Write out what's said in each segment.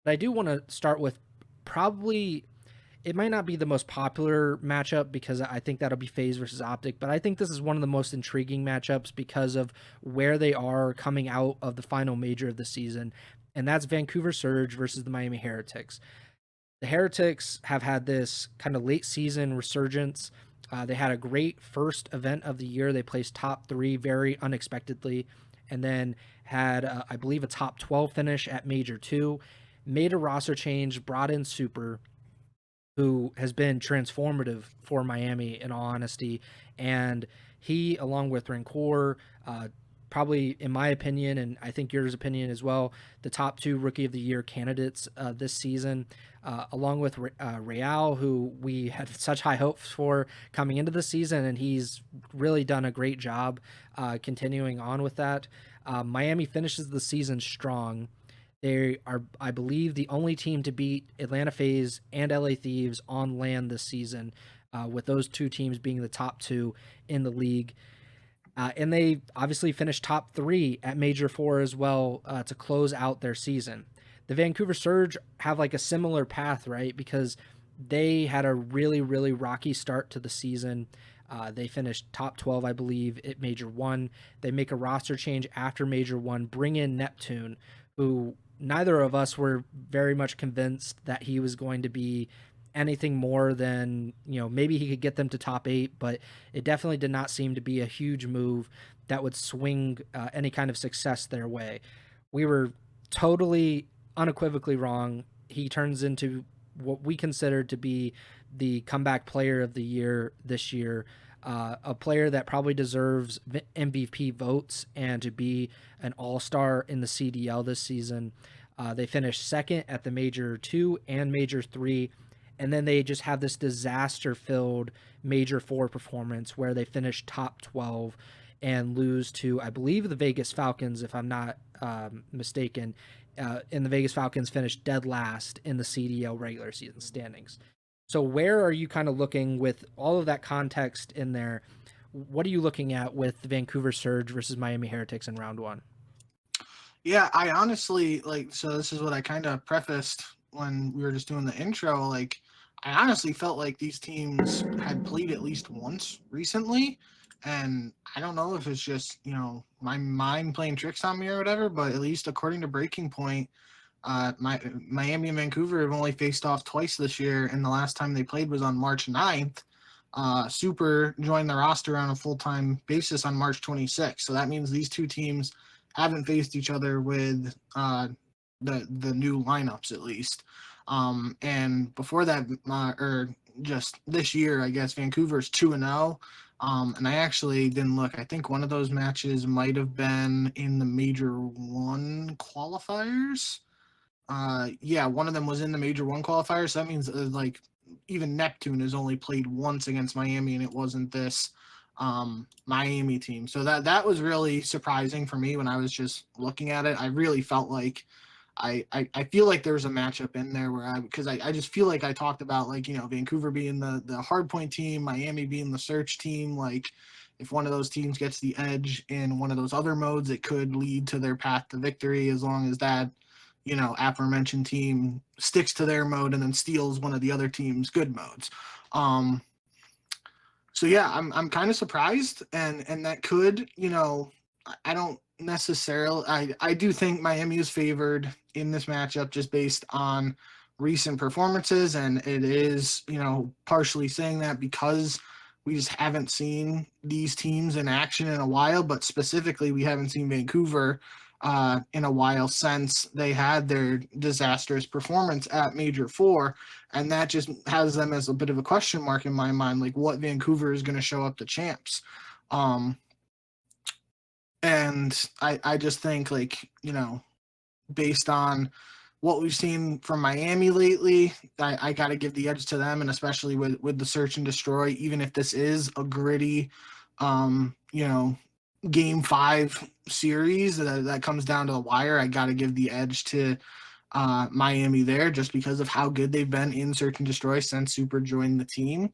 But I do want to start with probably it might not be the most popular matchup because I think that'll be FaZe versus Optic, but I think this is one of the most intriguing matchups because of where they are coming out of the final major of the season, and that's Vancouver Surge versus the Miami Heretics. The Heretics have had this kind of late season resurgence. They had a great first event of the year. They placed top three very unexpectedly, and then had, I believe, a top 12 finish at Major 2. Made a roster change, brought in Super, who has been transformative for Miami in all honesty. And he, along with Rancor, probably in my opinion, and I think yours opinion as well, the top two rookie of the year candidates this season, along with Real, who we had such high hopes for coming into the season, and he's really done a great job continuing on with that. Miami finishes the season strong. They are, I believe, the only team to beat Atlanta FaZe and LA Thieves on land this season, with those two teams being the top two in the league. And they obviously finished top three at Major Four as well to close out their season. The Vancouver Surge have like a similar path, right? Because they had a really, really rocky start to the season. They finished top 12, I believe, at Major One. They make a roster change after Major One, bring in Neptune, who neither of us were very much convinced that he was going to be anything more than, maybe he could get them to top eight, but it definitely did not seem to be a huge move that would swing any kind of success their way. We were totally unequivocally wrong. He turns into what we considered to be the comeback player of the year this year, a player that probably deserves MVP votes and to be an all-star in the CDL this season. They finished second at the Major 2 and Major 3, and then they just have this disaster-filled Major 4 performance where they finish top 12 and lose to, I believe, the Vegas Falcons, if I'm not mistaken. And the Vegas Falcons finished dead last in the CDL regular season standings. So where are you kind of looking with all of that context in there? What are you looking at with the Vancouver Surge versus Miami Heretics in round one? Yeah, I honestly like. So this is what I kind of prefaced when we were just doing the intro. Like, I honestly felt like these teams had played at least once recently, and I don't know if it's just my mind playing tricks on me or whatever. But at least according to Breaking Point, Miami and Vancouver have only faced off twice this year, and the last time they played was on March 9th. Super joined the roster on a full time basis on March 26th. So that means these two teams haven't faced each other with the new lineups at least. And before that, or just this year, I guess Vancouver's 2-0. And I actually didn't look. I think one of those matches might have been in the Major One qualifiers. Yeah, one of them was in the Major One qualifiers. So that means like even Neptune has only played once against Miami, and it wasn't this Miami team. So that was really surprising for me when I was just looking at it. I really felt like I feel like there was a matchup in there where I just feel like I talked about like Vancouver being the hard point team, Miami being the search team. Like if one of those teams gets the edge in one of those other modes, it could lead to their path to victory as long as that aforementioned team sticks to their mode and then steals one of the other team's good modes. Um, so yeah, I'm kind of surprised, and that could I don't necessarily I do think Miami is favored in this matchup just based on recent performances, and it is partially saying that because we just haven't seen these teams in action in a while, but specifically we haven't seen Vancouver in a while since they had their disastrous performance at Major Four, and that just has them as a bit of a question mark in my mind, like what Vancouver is going to show up to champs. Um, and I just think like based on what we've seen from Miami lately, I got to give the edge to them, and especially with the search and destroy, even if this is a gritty, um, you know, game five series that comes down to the wire, I got to give the edge to Miami there just because of how good they've been in search and destroy since Super joined the team.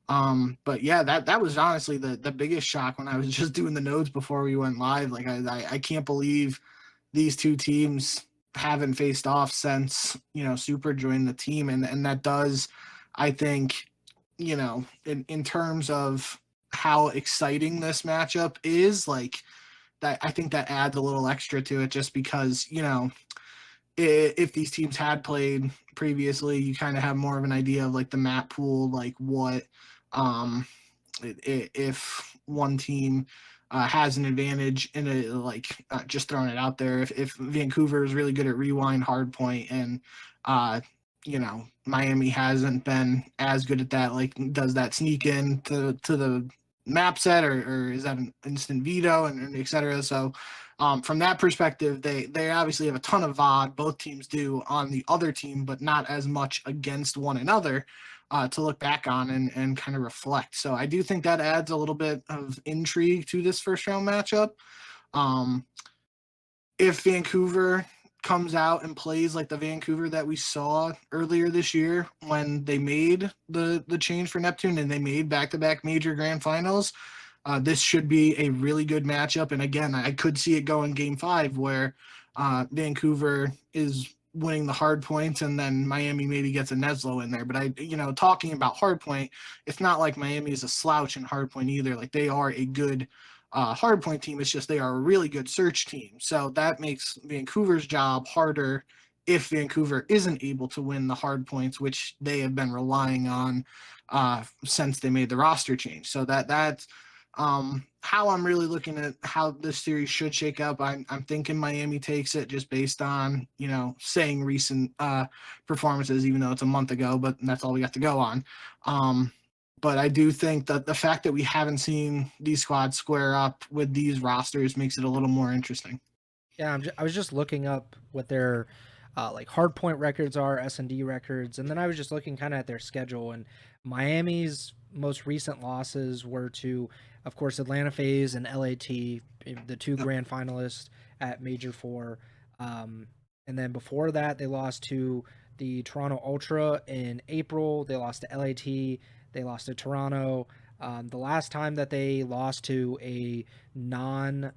But yeah, that was honestly the biggest shock when I was just doing the notes before we went live. Like I can't believe these two teams haven't faced off since, Super joined the team. And that does, I think, in terms of how exciting this matchup is, like that, I think that adds a little extra to it just because, if these teams had played previously, you kind of have more of an idea of like the map pool, like what, um, if one team has an advantage in a like just throwing it out there. If Vancouver is really good at rewind hardpoint and Miami hasn't been as good at that, like does that sneak in to the map set or is that an instant veto and et cetera? So from that perspective, they obviously have a ton of VOD, both teams do, on the other team, but not as much against one another to look back on and kind of reflect. So I do think that adds a little bit of intrigue to this first round matchup. Um, if Vancouver comes out and plays like the Vancouver that we saw earlier this year when they made the change for Neptune and they made back-to-back major grand finals, this should be a really good matchup. And again, I could see it go in game 5 where Vancouver is winning the hard points and then Miami maybe gets a Neslo in there. But talking about hard point, it's not like Miami is a slouch in hard point either. Like they are a good hard point team. It's just they are a really good search team. So that makes Vancouver's job harder if Vancouver isn't able to win the hard points, which they have been relying on since they made the roster change. So that's how I'm really looking at how this series should shake up. I'm thinking Miami takes it just based on, saying recent performances, even though it's a month ago, but that's all we got to go on. But I do think that the fact that we haven't seen these squads square up with these rosters makes it a little more interesting. Yeah, I was just looking up what their like hard point records are, S&D records, and then I was just looking kind of at their schedule. And Miami's most recent losses were to, of course, Atlanta FaZe and LAT, the two grand finalists at Major 4. And then before that, they lost to the Toronto Ultra in April. They lost to LAT. They lost to Toronto. The last time that they lost to a non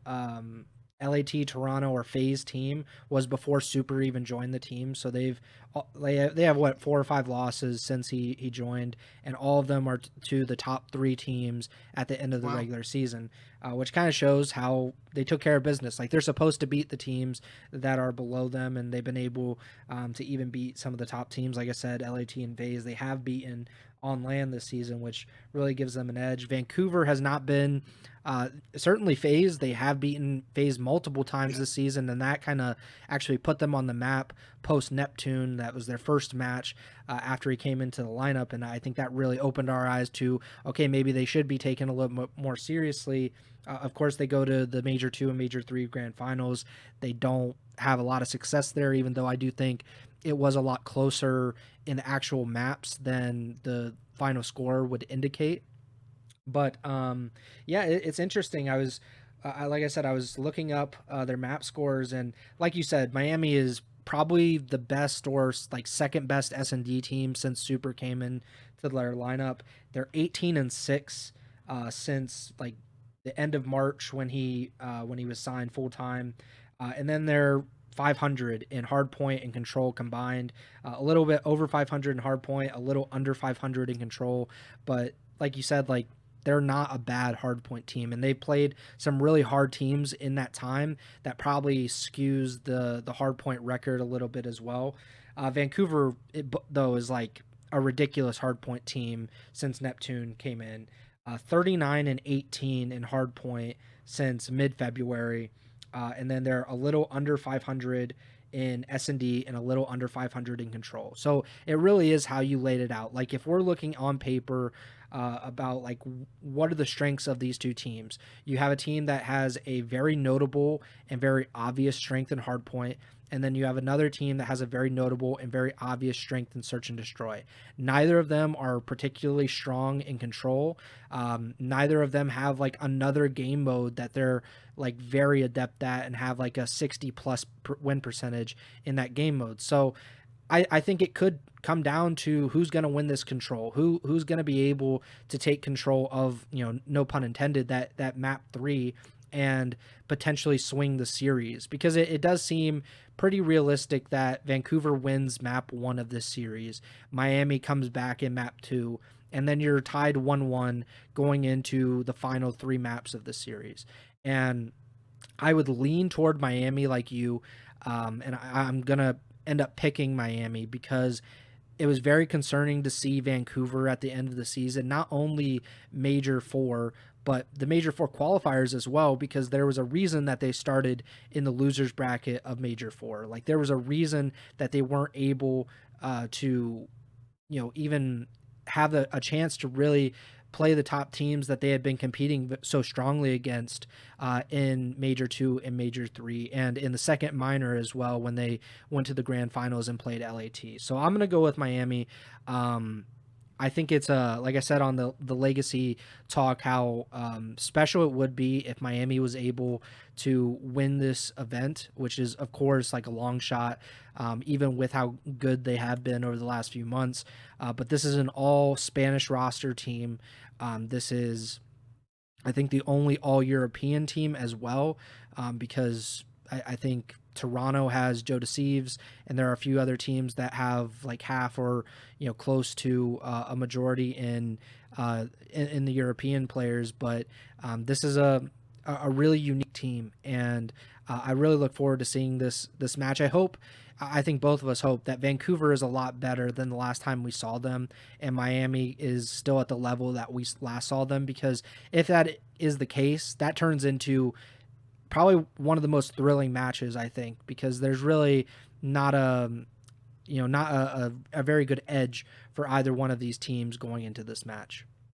LAT, Toronto, or FaZe team was before Super even joined the team. So they have what, 4 or 5 losses since he joined, and all of them are to the top 3 teams at the end of the regular season, which kind of shows how they took care of business. Like they're supposed to beat the teams that are below them, and they've been able to even beat some of the top teams. Like I said, LAT and FaZe, they have beaten on land this season, which really gives them an edge. Vancouver has not been certainly FaZe. They have beaten FaZe multiple times this season, and that kind of actually put them on the map post Neptune. That was their first match after he came into the lineup, and I think that really opened our eyes to, okay, maybe they should be taken a little more seriously. Of course, they go to the Major 2 and Major 3 grand finals. They don't have a lot of success there, even though I do think it was a lot closer in the actual maps than the final score would indicate. But yeah, it's interesting. I was, like I said, I was looking up their map scores, and like you said, Miami is probably the best or like second best S&D team since Super came in to their lineup. They're 18-6 since like the end of March when he was signed full time, and then they're 500 in hardpoint and control combined, a little bit over 500 in hardpoint, a little under 500 in control. But like you said, like they're not a bad hardpoint team, and they played some really hard teams in that time that probably skews the hardpoint record a little bit as well. Vancouver, though, is like a ridiculous hardpoint team since Neptune came in. 39-18 in hardpoint since mid-February. And then they're a little under 500 in S&D and a little under 500 in control. So it really is how you laid it out. Like if we're looking on paper about like what are the strengths of these two teams, you have a team that has a very notable and very obvious strength in hardpoint, and then you have another team that has a very notable and very obvious strength in search and destroy. Neither of them are particularly strong in control. Neither of them have like another game mode that they're like very adept at and have like a 60 plus win percentage in that game mode. So I think it could come down to who's going to win this control, who's going to be able to take control of, no pun intended, that map 3 and potentially swing the series, because it does seem pretty realistic that Vancouver wins map 1 of this series, Miami comes back in map 2, and then you're tied 1-1 going into the final 3 maps of the series. And I would lean toward Miami like you, and I'm going to end up picking Miami because it was very concerning to see Vancouver at the end of the season, not only Major 4, but the Major 4 qualifiers as well, because there was a reason that they started in the losers bracket of Major 4. Like, there was a reason that they weren't able to, even have a chance to really play the top teams that they had been competing so strongly against in Major 2 and Major 3, and in the second minor as well when they went to the grand finals and played LAT. So I'm going to go with Miami. I think it's like I said on the legacy talk, how special it would be if Miami was able to win this event, which is of course like a long shot, even with how good they have been over the last few months. But this is an all Spanish roster team. This is, I think, the only all European team as well, because I think Toronto has Joe DeCeves, and there are a few other teams that have like half or close to a majority in the European players. But this is a really unique team, and I really look forward to seeing this match. I think both of us hope that Vancouver is a lot better than the last time we saw them, and Miami is still at the level that we last saw them, because if that is the case, that turns into probably one of the most thrilling matches, I think, because there's really not a very good edge for either one of these teams going into this match.